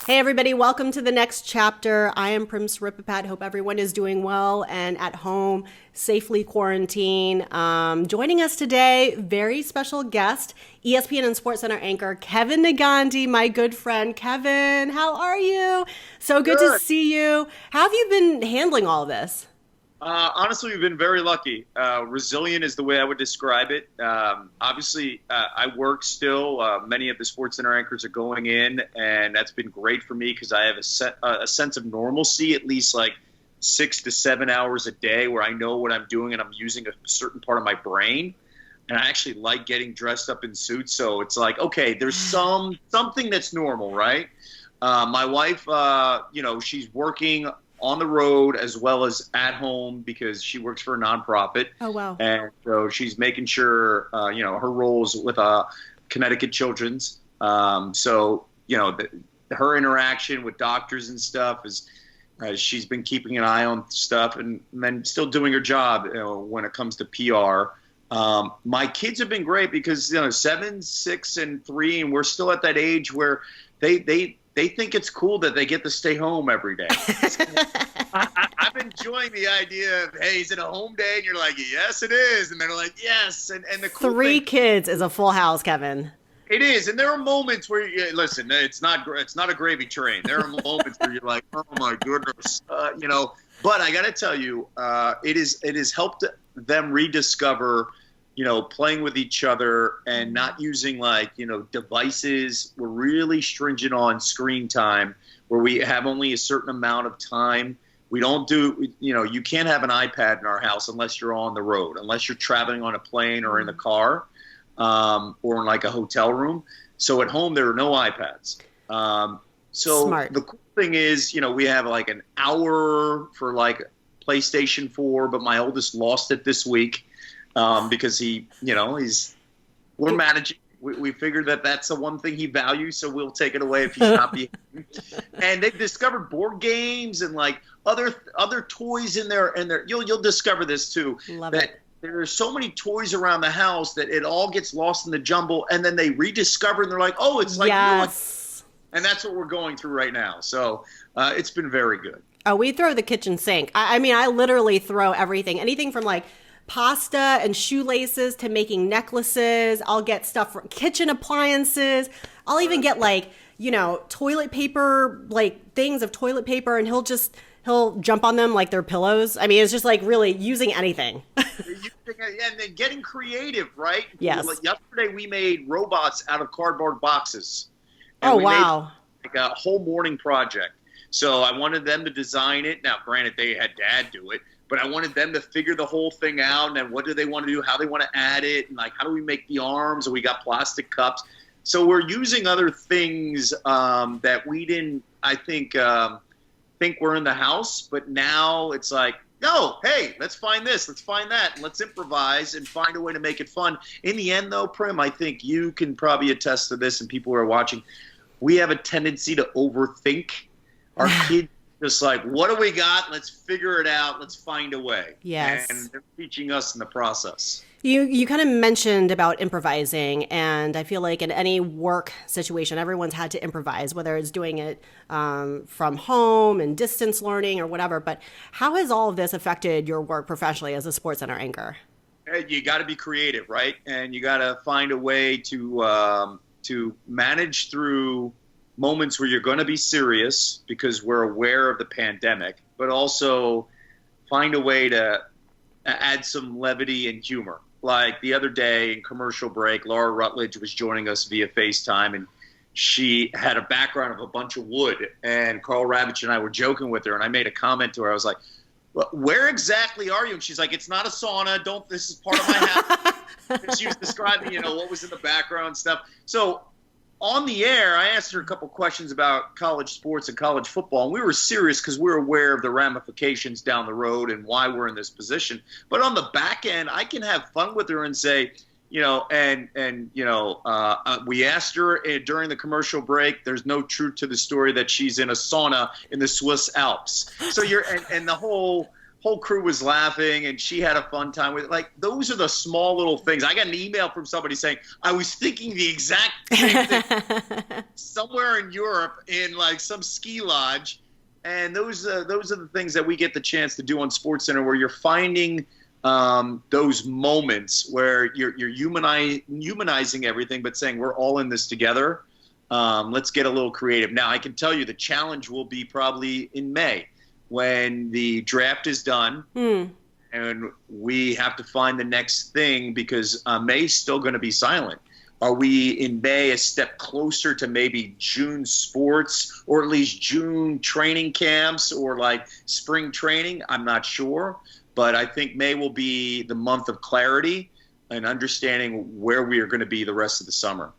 Hey everybody, welcome to the next chapter. I am Prim Siripipat. Hope everyone is doing well and at home, safely quarantined. Joining us today, very special guest, ESPN and SportsCenter anchor Kevin Negandhi, my good friend. Kevin, how are you? So good to Good. see you. How have you been handling all this? Honestly, we've been very lucky. Resilient is the way I would describe it. Obviously, I work still. Many of the sports center anchors are going in, and that's been great for me because I have a sense of normalcy, at least like 6 to 7 hours a day, where I know what I'm doing and I'm using a certain part of my brain. And I actually like getting dressed up in suits, so it's like, okay, there's something that's normal, right? My wife, she's working on the road as well as at home because she works for a nonprofit. Oh, wow. And so she's making sure, her roles with Connecticut Children's. Her interaction with doctors and stuff is she's been keeping an eye on stuff and then still doing her job when it comes to PR. My kids have been great because 7, 6, and 3, and we're still at that age where they think it's cool that they get to stay home every day. I'm enjoying the idea of, hey, is it a home day? And you're like, yes, it is. And they're like, yes. And the cool Three thing, kids is a full house, Kevin. it is. And there are moments where, listen, it's not a gravy train. There are moments where you're like, oh my goodness, But I got to tell you, it has helped them rediscover playing with each other and not using devices. We're really stringent on screen time where we have only a certain amount of time. We don't you can't have an iPad in our house unless you're on the road, unless you're traveling on a plane or in the car or in like a hotel room. So at home, there are no iPads. Smart. The cool thing is, we have like an hour for like PlayStation 4, but my oldest lost it this week. Because we're managing. We figured that that's the one thing he values, so we'll take it away if he's not being. And they've discovered board games and like other toys in there, and you'll discover this too. Love that it. there are so many toys around the house that it all gets lost in the jumble, and then they rediscover and they're like, oh, it's like new. Yes. And that's what we're going through right now. So it's been very good. Oh, we throw the kitchen sink. I mean, I literally throw everything, anything from like pasta and shoelaces to making necklaces. I'll get stuff from kitchen appliances. I'll even get toilet paper, like things of toilet paper, and he'll jump on them like they're pillows. I mean, it's just like really using anything. And then getting creative, right? Yes. Like yesterday we made robots out of cardboard boxes. Oh, We wow. made like a whole morning project. So I wanted them to design it. Now, granted, they had Dad do it, but I wanted them to figure the whole thing out. And then what do they want to do? How they want to add it? And like, how do we make the arms? And we got plastic cups. So we're using other things that we didn't, I think were in the house. But now it's like, no, hey, let's find this, let's find that, and let's improvise and find a way to make it fun. In the end, though, Prim, I think you can probably attest to this, and people who are watching, we have a tendency to overthink. Our kids just like, what do we got? Let's figure it out. Let's find a way. Yes. And they're teaching us in the process. You kind of mentioned about improvising, and I feel like in any work situation, everyone's had to improvise, whether it's doing it from home and distance learning or whatever. But how has all of this affected your work professionally as a sports center anchor? You got to be creative, right? And you got to find a way to manage through moments where you're going to be serious because we're aware of the pandemic, but also find a way to add some levity and humor. Like the other day in commercial break, Laura Rutledge was joining us via FaceTime, and she had a background of a bunch of wood. And Carl Ravitch and I were joking with her, and I made a comment to her. I was like, well, where exactly are you? And she's like, it's not a sauna. This is part of my house. And she was describing, what was in the background and stuff. So on the air, I asked her a couple questions about college sports and college football, and we were serious because we're aware of the ramifications down the road and why we're in this position. But on the back end, I can have fun with her and say, we asked her during the commercial break, there's no truth to the story that she's in a sauna in the Swiss Alps. So and the whole whole crew was laughing and she had a fun time with it. Like, those are the small little things. I got an email from somebody saying, I was thinking the exact same thing somewhere in Europe in like some ski lodge. And those are the things that we get the chance to do on SportsCenter, where you're finding those moments where you're humanizing everything, but saying we're all in this together. Let's get a little creative. Now, I can tell you the challenge will be probably in May, when the draft is done, and we have to find the next thing, because May's still going to be silent. Are we in May a step closer to maybe June sports, or at least June training camps, or like spring training? I'm not sure, but I think May will be the month of clarity and understanding where we are going to be the rest of the summer.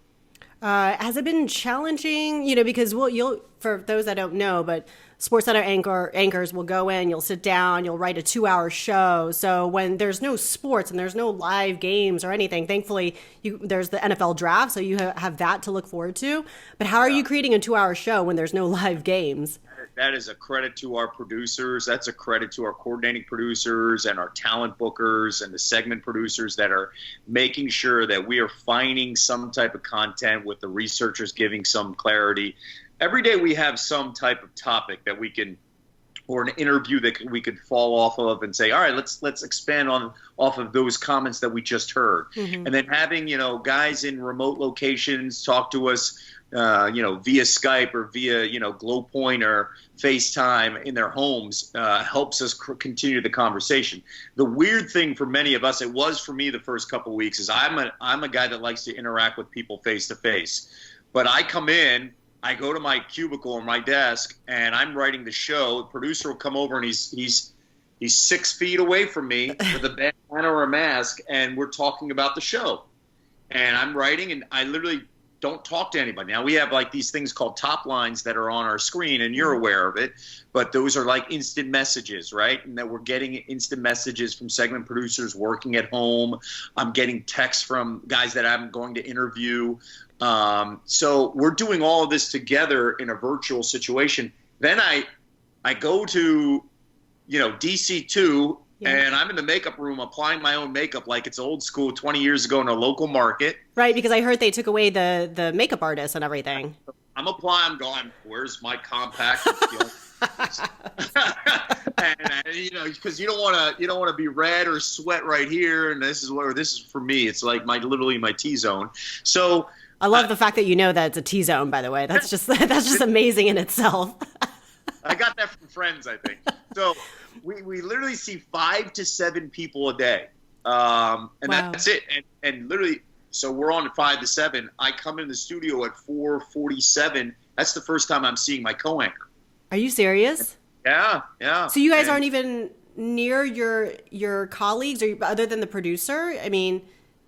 Has it been challenging? Because you'll, for those that don't know, but SportsCenter anchors will go in, you'll sit down, you'll write a 2-hour show. So when there's no sports and there's no live games or anything, thankfully there's the NFL draft, so you have that to look forward to. But how are you creating a 2-hour show when there's no live games? That is a credit to our producers. That's a credit to our coordinating producers and our talent bookers and the segment producers that are making sure that we are finding some type of content with the researchers giving some clarity. Every day we have some type of topic that we can, or an interview that we could fall off of and say, all right, let's expand off of those comments that we just heard. Mm-hmm. And then having, guys in remote locations talk to us, via Skype or via, Glowpoint or FaceTime in their homes, helps us continue the conversation. The weird thing for many of us, it was for me the first couple of weeks, is I'm a guy that likes to interact with people face to face. But I come in, I go to my cubicle or my desk, and I'm writing the show. The producer will come over, and he's 6 feet away from me with a bandana or a mask, and we're talking about the show. And I'm writing, and I literally don't talk to anybody. Now, we have like these things called top lines that are on our screen, and you're aware of it, but those are like instant messages, right? And that we're getting instant messages from segment producers working at home. I'm getting texts from guys that I'm going to interview. So we're doing all of this together in a virtual situation. Then I go to, DC2, and I'm in the makeup room applying my own makeup like it's old school 20 years ago in a local market. Right, because I heard they took away the makeup artists and everything. I'm applying, I'm going, where's my compact? And because you don't want to be red or sweat right here, and this is for me. It's like literally my T-zone. So I love the fact that that it's a T-zone, by the way. That's just amazing in itself. I got that from friends, I think. So we literally see 5 to 7 people a day. And that's it. And literally, so we're on at 5 to 7. I come in the studio at 4:47. That's the first time I'm seeing my co-anchor. Are you serious? Yeah. So you guys aren't even near your colleagues, or other than the producer? I mean,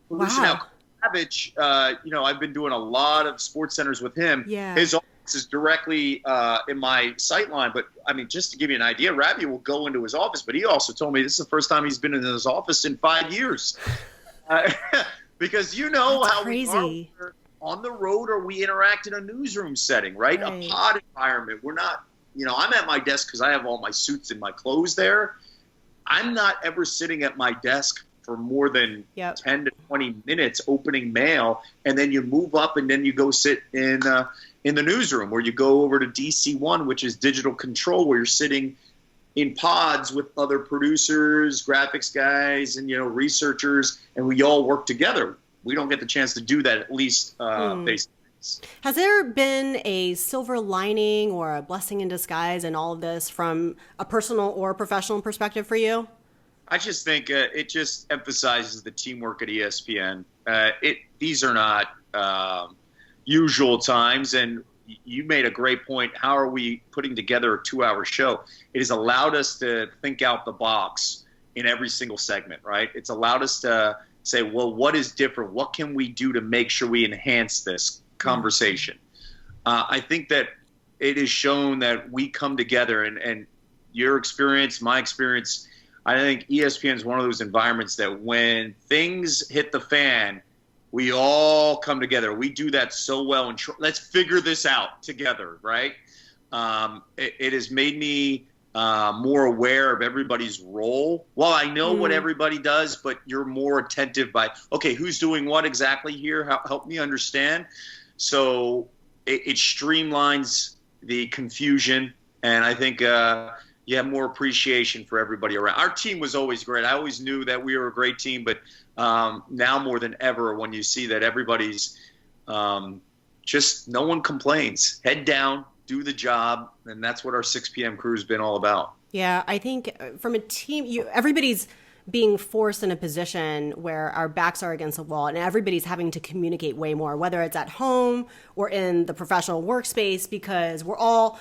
wow. Now, Savage, I've been doing a lot of sports centers with him. Yeah. His office is directly in my sight line. But, I mean, just to give you an idea, Rabbi will go into his office, but he also told me this is the first time he's been in his office in 5 years. Because That's how crazy. we are on the road, or we interact in a newsroom setting, right? A pod environment. We're not, I'm at my desk because I have all my suits and my clothes there. I'm not ever sitting at my desk for more than 10 to 20 minutes opening mail, and then you move up and then you go sit in the newsroom, where you go over to DC1, which is digital control, where you're sitting in pods with other producers, graphics guys, and researchers, and we all work together. We don't get the chance to do that, at least face to face. Has there been a silver lining or a blessing in disguise in all of this from a personal or professional perspective for you? I just think it just emphasizes the teamwork at ESPN. These are not usual times, and you made a great point. How are we putting together a 2-hour show? It has allowed us to think out the box in every single segment, right? It's allowed us to say, well, what is different? What can we do to make sure we enhance this conversation? I think that it is shown that we come together, and your experience, my experience, I think ESPN is one of those environments that when things hit the fan, we all come together. We do that so well, and let's figure this out together, right? It has made me more aware of everybody's role. Well, I know what everybody does, but you're more attentive by, okay, who's doing what exactly here? Help me understand. So it streamlines the confusion, and I think you have more appreciation for everybody around. Our team was always great. I always knew that we were a great team, but now more than ever, when you see that everybody's just no one complains, head down, do the job, and that's what our 6 p.m. crew has been all about. Yeah, I think from a team, everybody's being forced in a position where our backs are against the wall and everybody's having to communicate way more, whether it's at home or in the professional workspace, because we're all,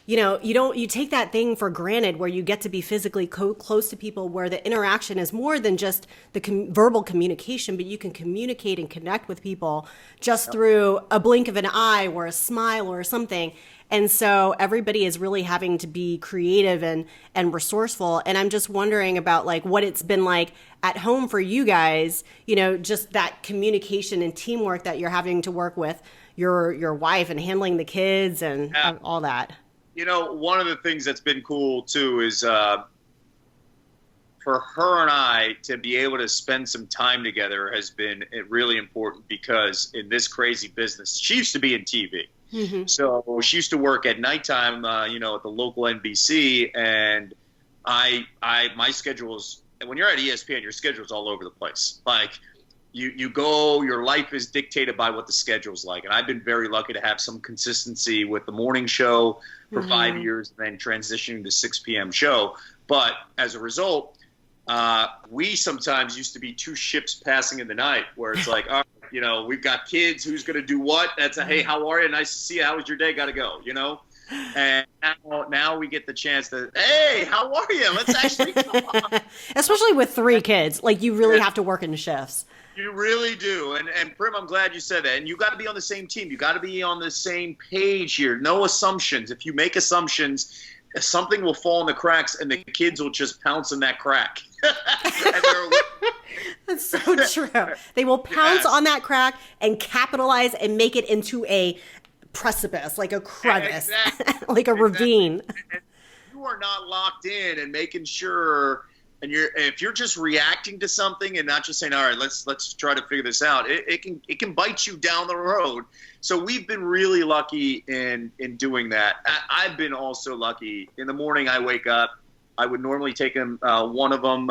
you take that thing for granted where you get to be physically close to people, where the interaction is more than just the verbal communication, but you can communicate and connect with people just through a blink of an eye or a smile or something. And so everybody is really having to be creative and resourceful. And I'm just wondering about like what it's been like at home for you guys, just that communication and teamwork that you're having to work with your wife and handling the kids and all that. One of the things that's been cool too is for her and I to be able to spend some time together has been really important, because in this crazy business, she used to be in TV. Mm-hmm. So she used to work at nighttime, at the local NBC, and my schedule is, when you're at ESPN, your schedule's all over the place. Like you go, your life is dictated by what the schedule's like. And I've been very lucky to have some consistency with the morning show for 5 years, and then transitioning to 6 p.m. show. But as a result, we sometimes used to be two ships passing in the night, where it's like, we've got kids, who's going to do what? That's hey, how are you? Nice to see you. How was your day? Got to go, And now we get the chance to, hey, how are you? Let's actually talk. Especially with 3 kids. Like, you really have to work in shifts. You really do. And Prim, I'm glad you said that. And you got to be on the same team. You got to be on the same page here. No assumptions. If you make assumptions, something will fall in the cracks, and the kids will just pounce in that crack. That's so true. They will pounce on that crack and capitalize and make it into a precipice, like a crevice, like a ravine. And you are not locked in and making sure, and if you're just reacting to something and not just saying, all right, let's try to figure this out, it can bite you down the road. So we've been really lucky in doing that. I've been also lucky. In the morning I wake up, I would normally take them, one of them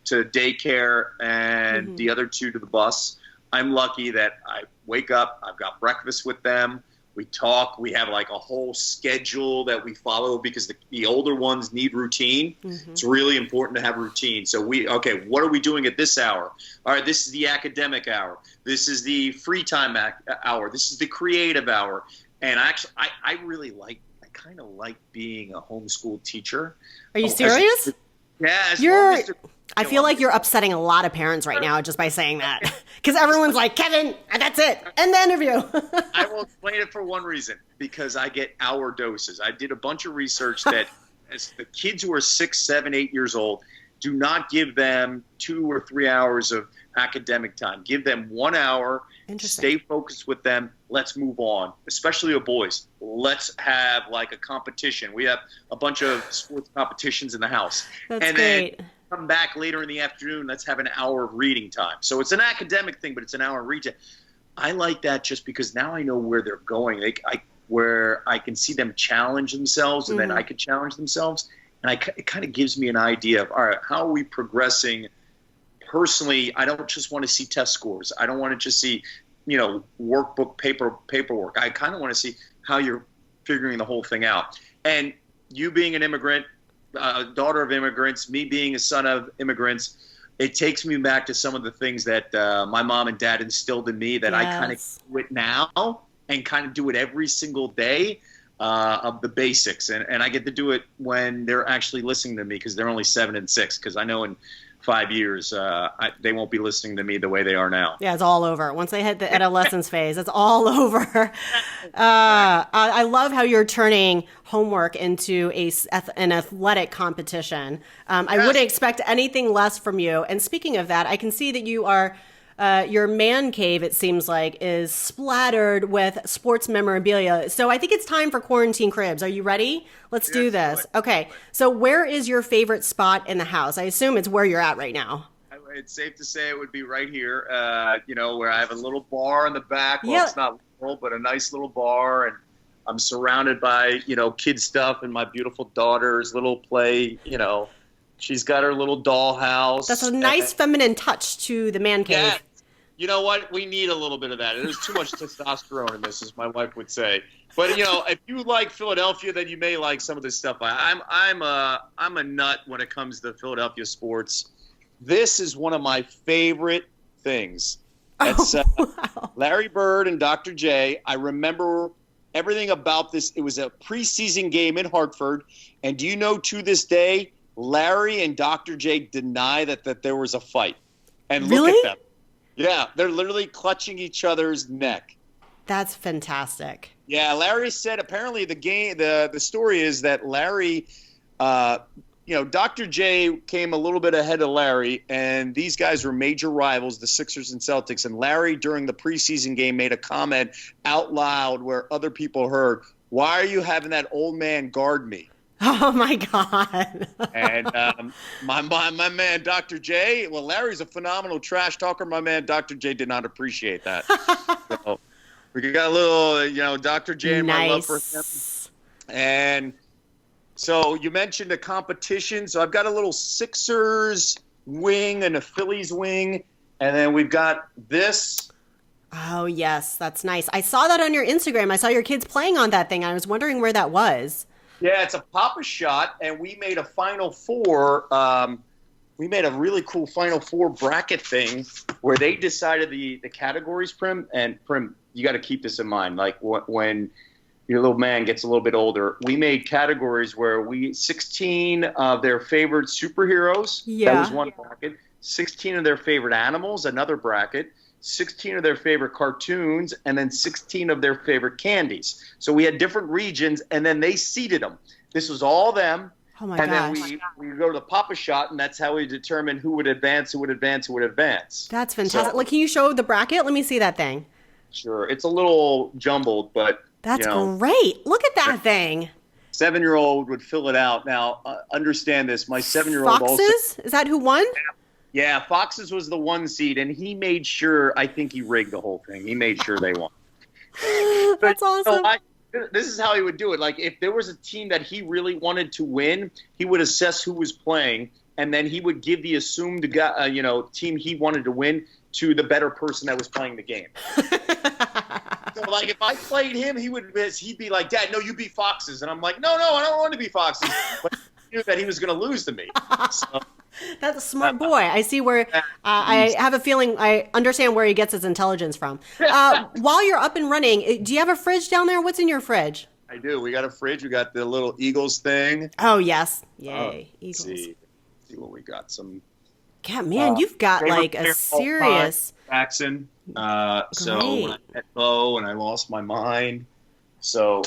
to daycare and the other 2 to the bus. I'm lucky that I wake up, I've got breakfast with them, we talk, we have like a whole schedule that we follow, because the older ones need routine. It's really important to have routine. So what are we doing at this hour? All right, this is the academic hour. This is the free time hour. This is the creative hour. And actually, I kind of like being a homeschool teacher. Are you serious? Yeah. I feel like you're upsetting a lot of parents right now just by saying that, because everyone's like, Kevin, that's it. End the interview. I will explain it for one reason, because I get hour doses. I did a bunch of research that as the kids who are 6, 7, 8 years old, do not give them 2 or 3 hours of academic time. Give them 1 hour. Stay focused with them. Let's move on, especially with boys. Let's have like a competition. We have a bunch of sports competitions in the house. That's great. Then come back later in the afternoon. Let's have an hour of reading time. So it's an academic thing, but it's an hour of reading. I like that just because now I know where they're going. Where I can see them challenge themselves, and then I can challenge themselves. And it kind of gives me an idea of, all right, how are we progressing personally? I don't just want to see test scores. I don't want to just see, workbook paperwork. I kind of want to see how you're figuring the whole thing out. And you being an immigrant, daughter of immigrants, me being a son of immigrants, it takes me back to some of the things that my mom and dad instilled in me that I kind of do it now and kind of do it every single day. Of the basics, and I get to do it when they're actually listening to me, because they're only 7 and 6. Because I know in 5 years they won't be listening to me the way they are now. Yeah, it's all over once they hit the adolescence phase. It's all over. I love how you're turning homework into an athletic competition. I wouldn't expect anything less from you. And speaking of that, I can see that you are your man cave, it seems like, is splattered with sports memorabilia. So I think it's time for quarantine cribs. Are you ready? Let's do this. Okay. So where is your favorite spot in the house? I assume it's where you're at right now. It's safe to say it would be right here, where I have a little bar in the back. Well, Yeah. it's not little, but a nice little bar. And I'm surrounded by, kid stuff and my beautiful daughter's little play. She's got her little dollhouse. That's a nice feminine touch to the man cave. Yeah. You know what? We need a little bit of that. There's too much testosterone in this, as my wife would say. But if you like Philadelphia, then you may like some of this stuff. I'm a nut when it comes to Philadelphia sports. This is one of my favorite things. That's Wow. Larry Bird and Dr. J. I remember everything about this. It was a preseason game in Hartford, and do you know, to this day, Larry and Dr. J deny that there was a fight. And look Really? at them. Yeah, they're literally clutching each other's neck. That's fantastic. Yeah, Larry said apparently the story is that Larry, Dr. J came a little bit ahead of Larry, and these guys were major rivals, the Sixers and Celtics. And Larry, during the preseason game, made a comment out loud where other people heard, "Why are you having that old man guard me?" Oh my God. And my man, Dr. J, well, Larry's a phenomenal trash talker. My man, Dr. J, did not appreciate that. So we got a little, Dr. J and my love for him. And so you mentioned the competition. So I've got a little Sixers wing and a Phillies wing. And then we've got this. Oh, yes. That's nice. I saw that on your Instagram. I saw your kids playing on that thing. I was wondering where that was. Yeah, it's a Papa Shot, and we made a Final Four. We made a really cool Final Four bracket thing where they decided the categories, Prim. And Prim, you got to keep this in mind. Like when your little man gets a little bit older, we made categories where 16 of their favorite superheroes. Yeah. That was one bracket. 16 of their favorite animals, another bracket. 16 of their favorite cartoons, and then 16 of their favorite candies. So we had different regions, and then they seeded them. This was all them. Oh my and gosh. then we go to the Papa Shot, and that's how we determine who would advance, who would advance, who would advance. That's fantastic. So, Like, can you show the bracket? Let me see that thing. sure. It's a little jumbled, but That's great. Look at that thing. 7-year-old would fill it out. Now, understand this. My 7-year-old Foxes? also. Is that who won? Yeah, Foxes was the 1 seed, and he made sure, I think he rigged the whole thing. He made sure they won. That's awesome. This is how he would do it. Like, if there was a team that he really wanted to win, he would assess who was playing, and then he would give the assumed team he wanted to win to the better person that was playing the game. So, like, if I played him, he'd be like, "Dad, no, you be Foxes," and I'm like, "No, I don't want to be Foxes." But he knew that he was going to lose to me. So, That's a smart boy. I see where I have a feeling I understand where he gets his intelligence from. While you're up and running, do you have a fridge down there? What's in your fridge? I do. We got a fridge. We got the little Eagles thing. Oh, yes. Yay. Let's Eagles. see what we got. Some. Yeah, man, you've got like a favorite serious. Jackson. So Great. when I met Bo and I lost my mind. So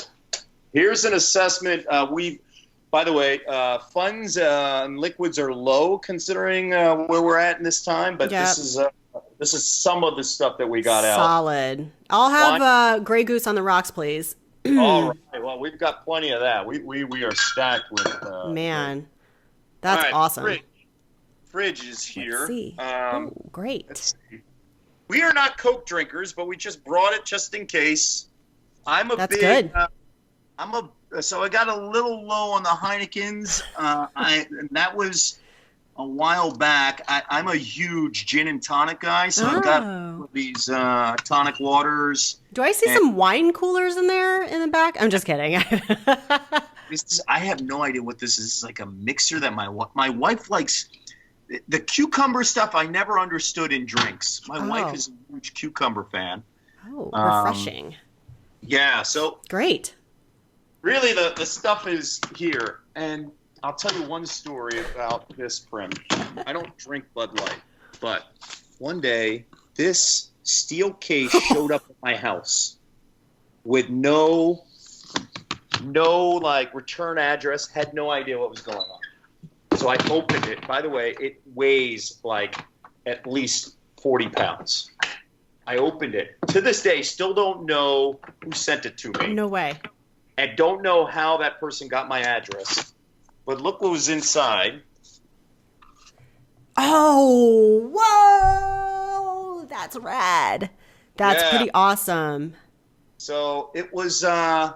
here's an assessment. By the way, funds and liquids are low considering where we're at in this time. But Yep. this is some of the stuff that we got out. Solid. I'll have Grey Goose on the rocks, please. All right. Well, we've got plenty of that. We are stacked with. Man, that's all right, awesome. Fridge is here. Let's see. Great. Let's see. We are not Coke drinkers, but we just brought it just in case. That's good. So I got a little low on the Heinekens. And that was a while back. I'm a huge gin and tonic guy, so I've got these tonic waters. Do I see some wine coolers in there in the back? I'm just kidding. I have no idea what this is. It's like a mixer that my wife likes. The cucumber stuff I never understood in drinks. My wife is a huge cucumber fan. Oh, refreshing. Yeah, so Great. really the stuff is here. And I'll tell you one story about this, Prim. I don't drink Bud Light, but one day this steel case showed up at my house with no like return address, had no idea what was going on. So I opened it. By the way, it weighs like at least 40 pounds. I opened it. To this day, still don't know who sent it to me. No way. And don't know how that person got my address. But look what was inside. Oh, whoa! That's rad. That's pretty awesome. So it was kind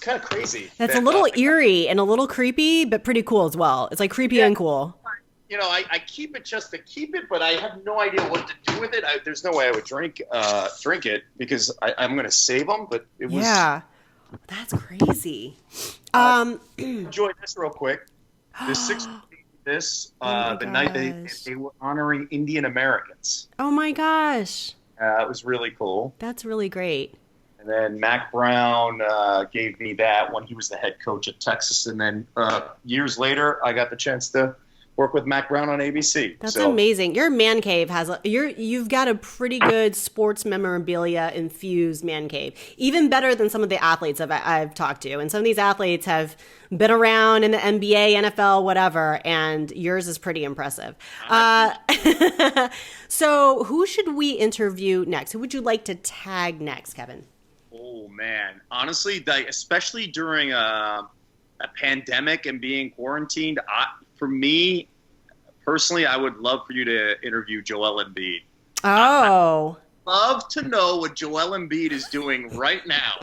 of crazy. That's a little eerie and a little creepy, but pretty cool as well. It's like creepy and cool. You know, I keep it just to keep it, but I have no idea what to do with it. There's no way I would drink it because I'm going to save them. But it was that's crazy. Enjoy this real quick. The 6th. The night they were honoring Indian Americans. Oh my gosh. It was really cool. That's really great. And then Mac Brown gave me that when he was the head coach at Texas. And then years later, I got the chance to work with Mac Brown on ABC. That's amazing. Your man cave you've got a pretty good sports memorabilia infused man cave, even better than some of the athletes I've talked to. And some of these athletes have been around in the NBA, NFL, whatever, and yours is pretty impressive. So who should we interview next? Who would you like to tag next, Kevin? Oh, man. Honestly, especially during a pandemic and being quarantined, for me, personally, I would love for you to interview Joel Embiid. Oh. I'd love to know what Joel Embiid is doing right now.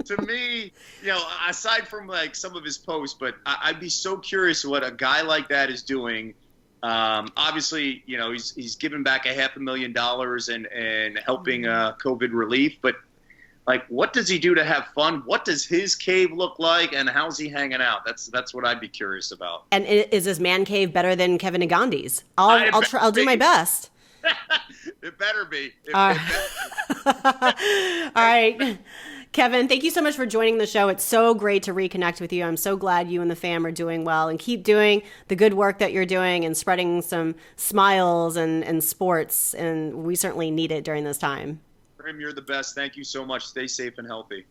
To me, aside from like some of his posts, but I'd be so curious what a guy like that is doing. Obviously, he's given back $500,000 and helping COVID relief, but like, what does he do to have fun? What does his cave look like, and how's he hanging out? That's what I'd be curious about. And is this man cave better than Kevin Negandhi's? I'll do my best. It better be. All right. Kevin, thank you so much for joining the show. It's so great to reconnect with you. I'm so glad you and the fam are doing well, and keep doing the good work that you're doing and spreading some smiles and sports. And we certainly need it during this time. Prim, you're the best. Thank you so much. Stay safe and healthy.